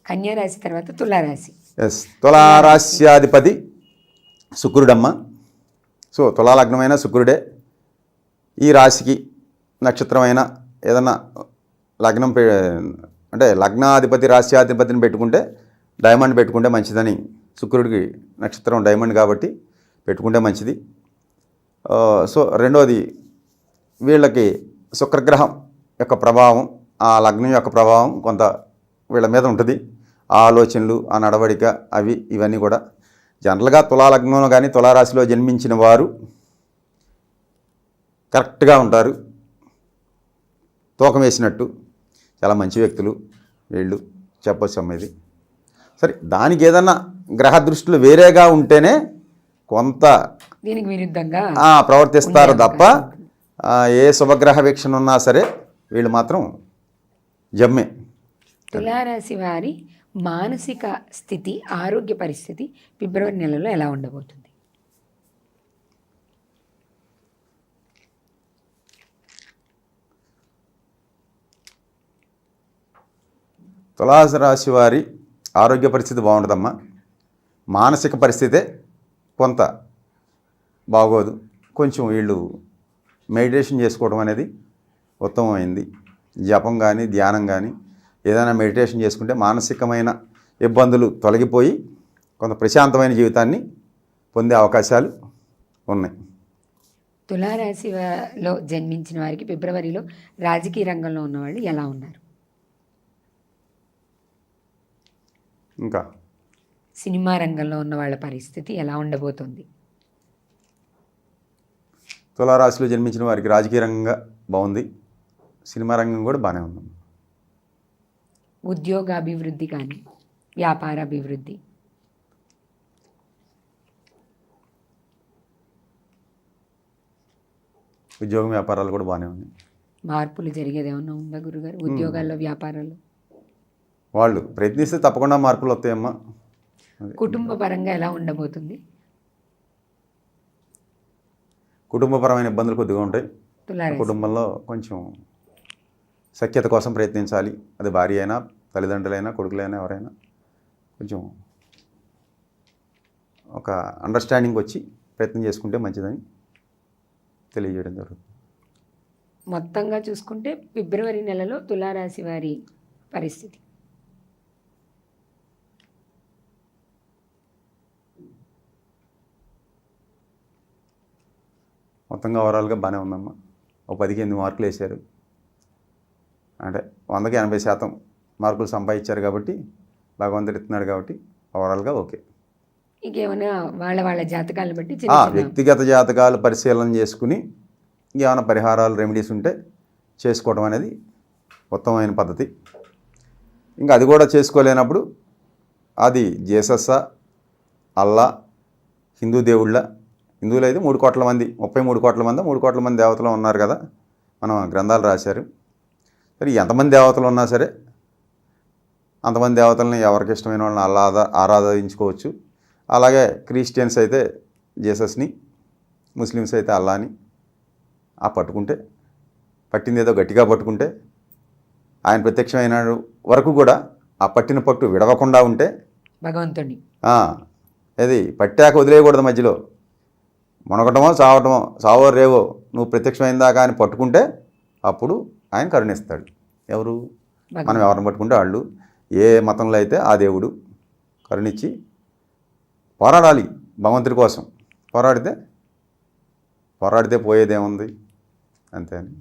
కన్యా రాశి తర్వాత తులారాశి. ఎస్, తులారాశ్యాధిపతి శుక్రుడమ్మ. సో తులాలగ్నమైన శుక్రుడే. ఈ రాశికి నక్షత్రమైన ఏదన్నా లగ్నం అంటే లగ్నాధిపతి రాశ్యాధిపతిని పెట్టుకుంటే డైమండ్ పెట్టుకుంటే మంచిదని, శుక్రుడికి నక్షత్రం డైమండ్ కాబట్టి పెట్టుకుంటే మంచిది. సో రెండోది, వీళ్ళకి శుక్రగ్రహం యొక్క ప్రభావం, ఆ లగ్నం యొక్క ప్రభావం కొంత వీళ్ళ మీద ఉంటుంది. ఆ ఆలోచనలు, ఆ నడవడిక, ఇవన్నీ కూడా జనరల్గా తులాలగ్నంలో కానీ తులారాశిలో జన్మించిన వారు కరెక్ట్గా ఉంటారు, తూకం వేసినట్టు. చాలా మంచి వ్యక్తులు వీళ్ళు, చెప్పొచ్చు అమ్మేది. సరే, దానికి ఏదన్నా గ్రహ దృష్టిలు వేరేగా ఉంటేనే కొంత దీనికి విరుద్ధంగా ప్రవర్తిస్తారు తప్ప ఏ శుభగ్రహ వీక్షణ ఉన్నా సరే వీళ్ళు మాత్రం జమ్మే. తులారాశి వారి మానసిక స్థితి, ఆరోగ్య పరిస్థితి ఫిబ్రవరి నెలలో ఎలా ఉండబోతుంది? తులారాశి వారి ఆరోగ్య పరిస్థితి బాగుంటుందమ్మా. మానసిక పరిస్థితే కొంత బాగోదు. కొంచెం వీళ్ళు మెడిటేషన్ చేసుకోవడం అనేది ఉత్తమమైంది. జపం కానీ ధ్యానం కానీ ఏదైనా మెడిటేషన్ చేసుకుంటే మానసికమైన ఇబ్బందులు తొలగిపోయి కొంత ప్రశాంతమైన జీవితాన్ని పొందే అవకాశాలు ఉన్నాయి. తులారాశిలో జన్మించిన వారికి ఫిబ్రవరిలో రాజకీయ రంగంలో ఉన్నవాళ్ళు ఎలా ఉన్నారు? ఇంకా సినిమా రంగంలో ఉన్న వాళ్ళ పరిస్థితి ఎలా ఉండబోతుంది? తులారాశిలో జన్మించిన వారికి రాజకీయ రంగంగా బాగుంది, సినిమా రంగం కూడా బాగానే ఉంది. ఉద్యోగ అభివృద్ధి కానీ వ్యాపార అభివృద్ధి? ఉద్యోగం వ్యాపారాలు కూడా బాగానే ఉన్నాయి. మార్పులు జరిగేది ఏమన్నా ఉందా గురుగారు ఉద్యోగాల్లో, వ్యాపారాల్లో? వాళ్ళు ప్రయత్నిస్తే తప్పకుండా మార్పులు వస్తాయమ్మా. కుటుంబ పరంగా ఎలా ఉండబోతుంది? కుటుంబపరమైన ఇబ్బందులు కొద్దిగా ఉంటాయి. తులారాశి కుటుంబంలో కొంచెం సఖ్యత కోసం ప్రయత్నించాలి. అది భార్య అయినా, తల్లిదండ్రులైనా, కొడుకులైనా, ఎవరైనా కొంచెం ఒక అండర్స్టాండింగ్ వచ్చి ప్రయత్నం చేసుకుంటే మంచిదని తెలియజేయడం జరుగుతుంది. మొత్తంగా చూసుకుంటే ఫిబ్రవరి నెలలో తులారాశి వారి పరిస్థితి మొత్తంగా ఓవరాల్గా బాగానే ఉందమ్మా. ఒక 18 మార్కులు వేశారు, అంటే 100కి 80% మార్కులు సంపాదించారు కాబట్టి భగవంతుడు ఇస్తున్నాడు కాబట్టి ఓవరాల్గా ఓకే. ఇంకేమైనా వాళ్ళ జాతకాలను బట్టి వ్యక్తిగత జాతకాలు పరిశీలన చేసుకుని ఏమైనా పరిహారాలు, రెమెడీస్ ఉంటే చేసుకోవడం అనేది ఉత్తమమైన పద్ధతి. ఇంకా అది కూడా చేసుకోలేనప్పుడు అది జీసస్సా, అల్లా, హిందూ దేవుళ్ళ, హిందువులు అయితే 3 కోట్ల మంది, 33 కోట్ల మంది, 3 కోట్ల మంది దేవతలు ఉన్నారు కదా, మనం గ్రంథాలు రాశారు. సరే, ఎంతమంది దేవతలు ఉన్నా సరే అంతమంది దేవతలని ఎవరికి ఇష్టమైన వాళ్ళని అల్లా ఆరాధించుకోవచ్చు. అలాగే క్రిస్టియన్స్ అయితే జీసస్ని, ముస్లిమ్స్ అయితే అల్లాని పట్టుకుంటే, పట్టింది ఏదో గట్టిగా పట్టుకుంటే, ఆయన ప్రత్యక్షమైన వరకు కూడా ఆ పట్టిన పట్టు విడవకుండా ఉంటే భగవంతుడిని అది పట్టాక వదిలేయకూడదు. మధ్యలో మునగటమో చావటమో, సావో రేవో నువ్వు ప్రత్యక్షమైన దాకా అని పట్టుకుంటే అప్పుడు ఆయన కరుణిస్తాడు. ఎవరు? మనం ఎవరిని పట్టుకుంటే వాళ్ళు. ఏ మతంలో అయితే ఆ దేవుడు కరుణించి పోరాడాలి భగవంతుడి కోసం. పోరాడితే పోయేదేముంది, అంతే అని.